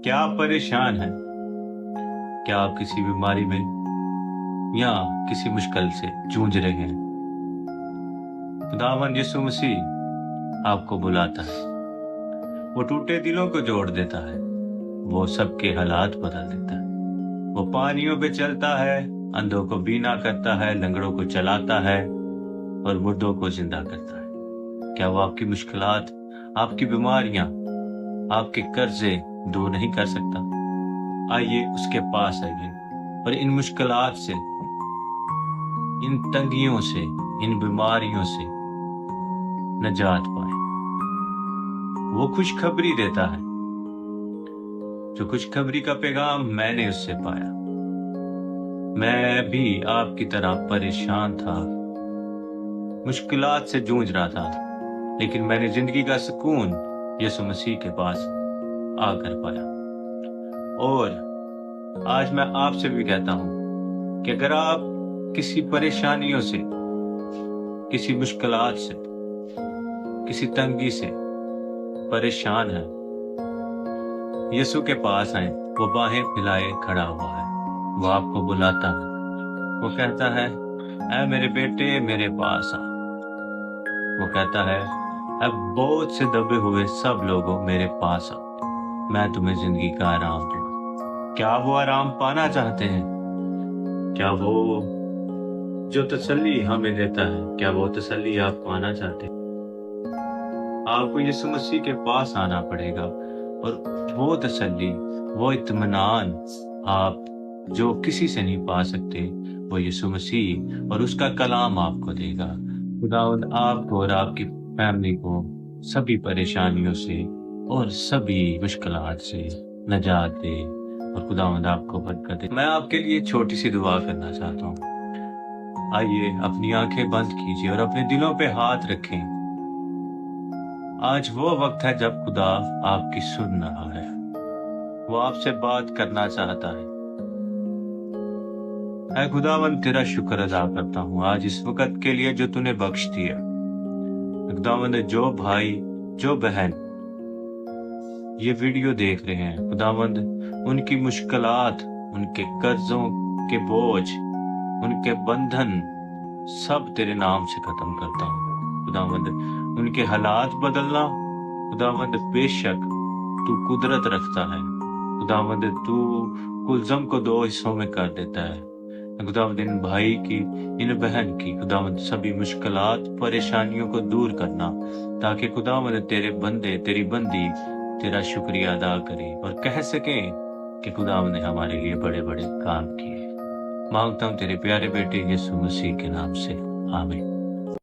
क्या आप परेशान हैं? क्या आप किसी बीमारी में या किसी मुश्किल से जूझ रहे हैं? खुदावंद यीशु मसीह आपको बुलाता है। वो टूटे दिलों को जोड़ देता है। वो सबके हालात बदल देता है। वो पानियों पे चलता है, अंधों को बीना करता है, लंगड़ों को चलाता है और मुर्दों को जिंदा करता है। क्या वो आपकी मुश्किलात, आपकी बीमारियां, आपके कर्जे दूर नहीं कर सकता? आइए उसके पास आइए और इन मुश्किलात से, इन तंगियों से, इन बीमारियों से नजात पाए। वो खुशखबरी देता है, जो खुशखबरी का पैगाम मैंने उससे पाया। मैं भी आपकी तरह परेशान था, मुश्किलात से जूझ रहा था, लेकिन मैंने जिंदगी का सुकून यीशु मसीह के पास आकर पाया। और आज मैं आपसे भी कहता हूं कि अगर आप किसी परेशानियों से, किसी मुश्किलात से, किसी तंगी से परेशान हैं, यीशु के पास आए। वो बाहें फैलाए खड़ा हुआ है। वो आपको बुलाता है। वो कहता है, ऐ मेरे बेटे मेरे पास आ। वो कहता है, अब बोझ से दबे हुए सब लोगों मेरे पास आओ, मैं तुम्हें जिंदगी का आराम दूंगा। क्या वो आराम पाना चाहते हैं? क्या वो जो तसल्ली हमें देता है, क्या वो तसल्ली आप पाना चाहते हैं? आपको यीशु मसीह के पास आना पड़ेगा और वो तसल्ली, वो इत्मीनान आप जो किसी से नहीं पा सकते, वो यीशु मसीह और उसका कलाम आपको देगा। खुदावंद आपको और आपकी फैमिली को सभी परेशानियों से और सभी मुश्किलात से नजात दे और खुदावंद आपको बरकत दे। मैं आपके लिए छोटी सी दुआ करना चाहता हूँ। आइए अपनी आंखें बंद कीजिए और अपने दिलों पे हाथ रखें। आज वो वक्त है जब खुदा आपकी सुन रहा है। वो आपसे बात करना चाहता है। ऐ खुदावंद तेरा शुक्र अदा करता हूँ आज इस वक्त के लिए जो तूने बख्श दिया। खुदावंद जो भाई, जो बहन ये वीडियो देख रहे हैं, खुदावंद उनकी मुश्किलात, उनके कर्जों के बोझ, उनके बंधन सब तेरे नाम से खत्म करता हूँ। खुदावंद उनके हालात बदलना, खुदावंद बेशक तू कुदरत रखता है। खुदावंद तू कुलजम को दो हिस्सों में कर देता है। खुदावंद इन भाई की, इन बहन की, खुदावंद सभी मुश्किलात, परेशानियों को दूर करना, ताकि खुदावंद तेरे बंदे, तेरी बंदी तेरा शुक्रिया अदा करें और कह सकें कि खुदावंद ने हमारे लिए बड़े बड़े काम किए। मांगता हूं तेरे प्यारे बेटे यीशु मसीह के नाम से, आमीन।